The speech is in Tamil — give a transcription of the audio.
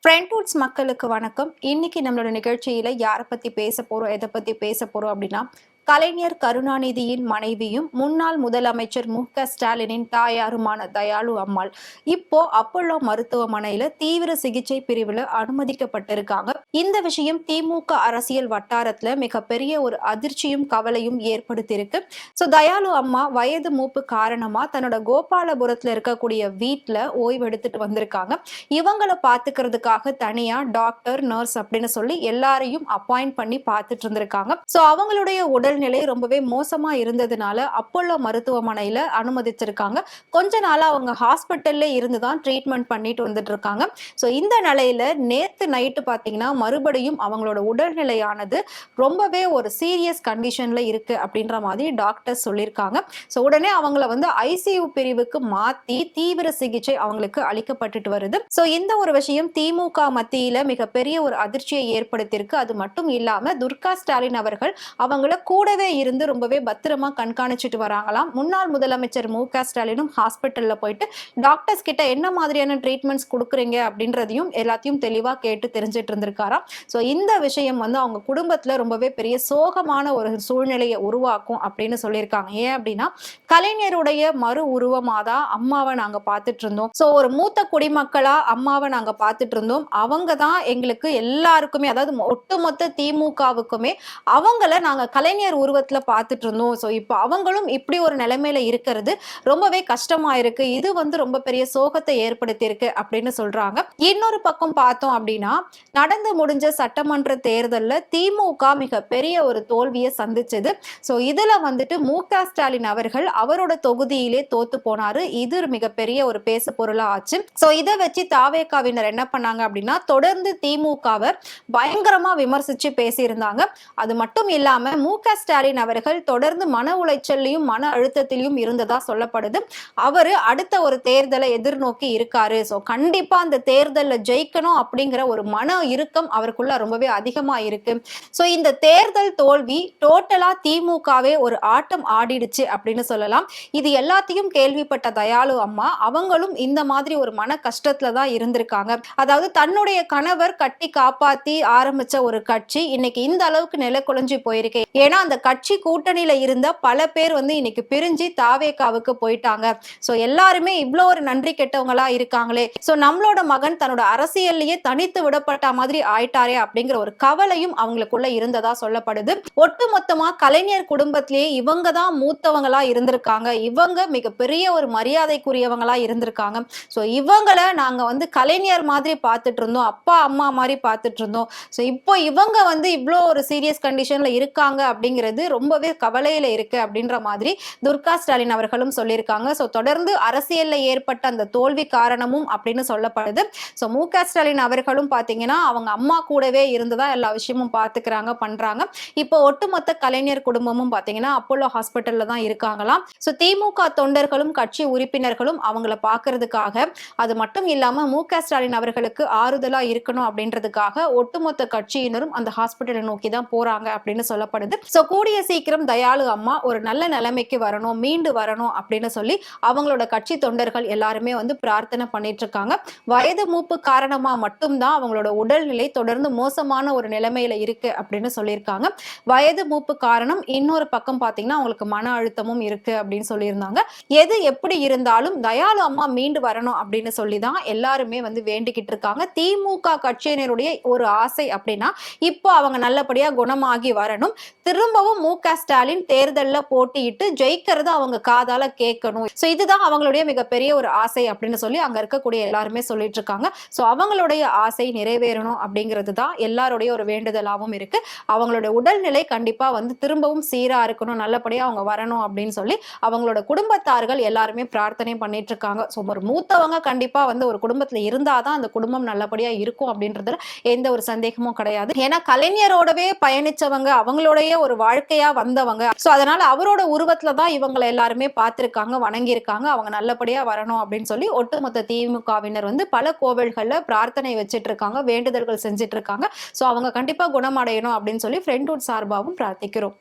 ஃப்ரெண்ட்வுட்ஸ் மக்களுக்கு வணக்கம். இன்னைக்கு நம்மளோட நிகழ்ச்சியில யாரை பத்தி பேச போறோம், எதை பத்தி பேச போறோம் அப்படின்னா, கலைஞர் கருணாநிதியின் மனைவியும் முன்னாள் முதலமைச்சர் மு.க.ஸ்டாலினின் தாயாருமான தயாளு அம்மாள் இப்போ அப்போலோ மருத்துவமனையில தீவிர சிகிச்சை பிரிவுல அனுமதிக்கப்பட்டிருக்காங்க. இந்த விஷயம் திமுக அரசியல் வட்டாரத்துல மிகப்பெரிய ஒரு அதிர்ச்சியும் கவலையும் ஏற்படுத்தியிருக்கு. தயாளு அம்மா வயது மூப்பு காரணமா தன்னோட கோபாலபுரத்துல இருக்கக்கூடிய வீட்டுல ஓய்வு எடுத்துட்டு வந்திருக்காங்க. இவங்களை பாத்துக்கிறதுக்காக தனியா டாக்டர், நர்ஸ் அப்படின்னு சொல்லி எல்லாரையும் அப்பாயிண்ட் பண்ணி பார்த்துட்டு இருந்திருக்காங்க. அவங்களுடைய உடல்நிலை ரொம்பவே மோசமா இருந்ததுனால அப்போலோ மருத்துவமனையில அனுமதிச்சிருக்காங்க. கொஞ்ச நாளா அவங்க ஹாஸ்பிட்டல்ல இருந்துதான் ட்ரீட்மெண்ட் பண்ணிட்டு வந்துட்டு இருக்காங்க. இந்த நிலையில நேத்து நைட்டு பாத்தீங்கன்னா மறுபடியும் அவங்களோட உடல்நிலையானது ரொம்பவே ஒரு சீரியஸ் கண்டிஷன்ல இருக்கு அப்படின்ற மாதிரி டாக்டர் சொல்லியிருக்காங்க. உடனே அவங்கள ஐசியூ பிரிவுக்கு மாத்தி தீவிர சிகிச்சை அவங்களுக்கு அளிக்கப்பட்டுட்டு வருது. இந்த ஒரு விஷயம் திமுக மத்தியில மிகப்பெரிய ஒரு அதிர்ச்சியை ஏற்படுத்தியிருக்கு. அது மட்டும் இல்லாம துர்கா ஸ்டாலின் அவர்கள் அவங்கள கூடவே இருந்து ரொம்பவே பத்திரமா கண்காணிச்சுட்டு வராங்களாம். முன்னாள் முதலமைச்சர் மு.க. ஸ்டாலினும் ஹாஸ்பிட்டல்ல போயிட்டு டாக்டர்ஸ் கிட்ட என்ன மாதிரியான ட்ரீட்மெண்ட்ஸ் கொடுக்குறீங்க அப்படின்றதையும் எல்லாத்தையும் தெளிவா கேட்டு தெரிஞ்சிட்டு இருந்திருக்காராம். இந்த விஷயம் அவங்க குடும்பத்துல ரொம்பவே பெரிய சோகமான ஒரு சூழ்நிலையை உருவாக்கும் அப்படின்னு சொல்லியிருக்காங்க. ஏன் அப்படின்னா கலைஞருடைய மறு உருவமா தான் அம்மாவை நாங்க பார்த்துட்டு இருந்தோம். ஒரு மூத்த குடிமக்களா அம்மாவை நாங்க பார்த்துட்டு இருந்தோம். அவங்க தான் எங்களுக்கு எல்லாருக்குமே, அதாவது ஒட்டுமொத்த திமுகவுக்குமே அவங்கள நாங்க கலைஞர் உருவத்துல பார்த்துட்டு இருந்தோம். இப்போ அவங்களும் இப்படி ஒரு நிலைமையில இருக்கிறது ரொம்பவே கஷ்டமா இருக்கு. இது ரொம்ப பெரிய சோகத்தை ஏற்படுத்தி இருக்கு அப்படின்னு சொல்றாங்க. இன்னொரு பக்கம் பார்த்தோம் அப்படின்னா நடந்து முடிஞ்ச சட்டமன்ற தேர்தல்ல திமுக மிக பெரிய ஒரு தோல்வியை சந்திச்சது. இதுல மு.க. ஸ்டாலின் அவர்கள் அவரோட தொகுதியிலே தோத்து போனாரு. இது மிகப்பெரிய ஒரு பேசு பொருளா ஆச்சு. இதை வச்சு தாவேகாவினர் என்ன பண்ணாங்க அப்படின்னா தொடர்ந்து திமுகவை பயங்கரமா விமர்சிச்சு பேசியிருந்தாங்க. அது மட்டும் இல்லாம மு.க. ஸ்டாலின் அவர்கள் தொடர்ந்து மன உளைச்சலையும் மன அழுத்தத்திலையும் இருந்ததா சொல்லப்படுது. அவரு அடுத்த ஒரு தேர்தலை எதிர்நோக்கி இருக்காரு. கண்டிப்பா அந்த தேர்தலில் ஜெயிக்கணும் அப்படிங்கிற ஒரு மன இறுக்கம் அவருக்குள்ள ரொம்பவே அதிகமா இருக்கு. இந்த தேர்தல் தோல்வி டோட்டலா திமுகவே ஒரு ஆட்டம் ஆடிடுச்சு அப்படின்னு சொல்லலாம். இது எல்லாத்தையும் கேள்விப்பட்ட தயாளு அம்மா அவங்களும் இந்த மாதிரி ஒரு மன கஷ்டத்துல தான் இருந்திருக்காங்க. அதாவது தன்னுடைய கணவர் கட்டி காப்பாத்தி ஆரம்பிச்ச ஒரு கட்சி இன்னைக்கு இந்த அளவுக்கு நிலை குலைஞ்சு போயிருக்கு. ஏன்னா அந்த கட்சி கூட்டணியில இருந்த பல பேர் இன்னைக்கு பிரிஞ்சு தாவேகாவுக்கு போயிட்டாங்க. எல்லாருமே இவ்வளோ ஒரு நன்றி கெட்டவங்களா இருக்காங்களே, நம்மளோட மகன் தன்னோட அரசியல்லையே தனித்து விடப்பட்ட மாதிரி ஆயிட்டாரே அப்படிங்கிற ஒரு கவலையும் அவங்களுக்குள்ள இருந்ததா சொல்லப்படுது. ஒட்டுமொத்தமா கலைஞர் குடும்பத்திலேயே இவங்க தான் மூத்தவங்களா இருந்திருக்காங்க. இவங்க மிகப்பெரிய ஒரு மரியாதைக்குரியவங்களா இருந்திருக்காங்க. இவங்களை நாங்க கலைஞர் மாதிரி பார்த்துட்டு இருந்தோம், அப்பா அம்மா மாதிரி பார்த்துட்டு இருந்தோம். இப்போ இவங்க இவ்வளோ ஒரு சீரியஸ் கண்டிஷன்ல இருக்காங்க அப்படிங்கிறது ரொம்பவே கவலையில இருக்கு அப்படின்ற மாதிரி துர்கா ஸ்டாலின் அவர்களும் சொல்லியிருக்காங்க. தொடர்ந்து அரசியல்ல ஏற்பட்ட அந்த தோல்வி காரணமும் அப்படின்னு சொல்லப்படுது. மு.க. ஸ்டாலின் அவர்களும் பாத்தீங்கன்னா அவங்க அம்மா கூடவே இருந்துதான் எல்லா விஷயமும் பாத்துக்கிறாங்க, பண்றாங்க. இப்போ ஒட்டுமொத்த கலைஞர் குடும்பமும் பாத்தீங்கன்னா அப்போலோ ஹாஸ்பிட்டல்ல தான் இருக்காங்களாம். திமுக தொண்டர்களும் கட்சி உறுப்பினர்களும் அவங்கள பாக்குறதுக்காக, அது மட்டும் இல்லாம மு.க. ஸ்டாலின் அவர்களுக்கு ஆறுதலா இருக்கணும் அப்படின்றதுக்காக ஒட்டுமொத்த கட்சியினரும் அந்த ஹாஸ்பிட்டலை நோக்கி தான் போறாங்க அப்படின்னு சொல்லப்படுது. கூடிய சீக்கிரம் தயாளு அம்மா ஒரு நல்ல நிலைமைக்கு வரணும், மீண்டு வரணும் அப்படின்னு சொல்லி அவங்களோட கட்சி தொண்டர்கள் எல்லாருமே பிரார்த்தனை பண்ணிட்டு இருக்காங்க. வயது மூப்பு காரணமா மட்டும்தான் அவங்களோட உடல்நிலை தொடர்ந்து மோசமான ஒரு நிலைமையில இருக்கு அப்படின்னு சொல்லியிருக்காங்க. வயது மூப்பு காரணம், இன்னொரு பக்கம் பாத்தீங்கன்னா அவங்களுக்கு மன அழுத்தமும் இருக்கு அப்படின்னு சொல்லியிருந்தாங்க. எது எப்படி இருந்தாலும் தயாளு அம்மா மீண்டு வரணும் அப்படின்னு சொல்லிதான் எல்லாருமே வேண்டிக்கிட்டு இருக்காங்க. திமுக கட்சியினருடைய ஒரு ஆசை அப்படின்னா இப்போ அவங்க நல்லபடியா குணமாகி வரணும், திரும்பவும் மு.க. ஸ்டாலின் தேர்தல்ல போட்டியிட்டு ஜெயிக்கிறது அவங்க காதால கேட்கணும். இதுதான் அவங்களுடைய மிகப்பெரிய ஒரு ஆசை அப்படின்னு சொல்லி அங்க இருக்கக்கூடிய எல்லாருமே சொல்லிட்டு இருக்காங்க. அவங்களுடைய ஆசை நிறைவேறணும் அப்படிங்கிறது தான் எல்லாருடைய ஒரு வேண்டுதலாகவும் இருக்கு. அவங்களுடைய உடல்நிலை கண்டிப்பா திரும்பவும் சீரா இருக்கணும், நல்லபடியா அவங்க வரணும் அப்படின்னு சொல்லி அவங்களோட குடும்பத்தார்கள் எல்லாருமே பிரார்த்தனை பண்ணிட்டு இருக்காங்க. ஒரு மூத்தவங்க கண்டிப்பா ஒரு குடும்பத்துல இருந்தாதான் அந்த குடும்பம் நல்லபடியா இருக்கும் அப்படின்றதுல எந்த ஒரு சந்தேகமும் கிடையாது. ஏன்னா கலைஞரோடவே பயணிச்சவங்க, அவங்களுடைய ஒரு வாழ்க்கையா வந்தவங்க. அதனால அவரோட உருவத்துல தான் இவங்களை எல்லாருமே பார்த்திருக்காங்க, வணங்கி இருக்காங்க. அவங்க நல்லபடியா வரணும் அப்படின்னு சொல்லி ஒட்டுமொத்த திமுகவினர் பல கோவில்கள்ல பிரார்த்தனை வச்சிட்டு இருக்காங்க, வேண்டுதல்கள் செஞ்சிட்டு இருக்காங்க. அவங்க கண்டிப்பா குணமடையணும் அப்படின்னு சொல்லி ஃப்ரெண்ட்வுட் சார்பாகவும் பிரார்த்திக்கிறோம்.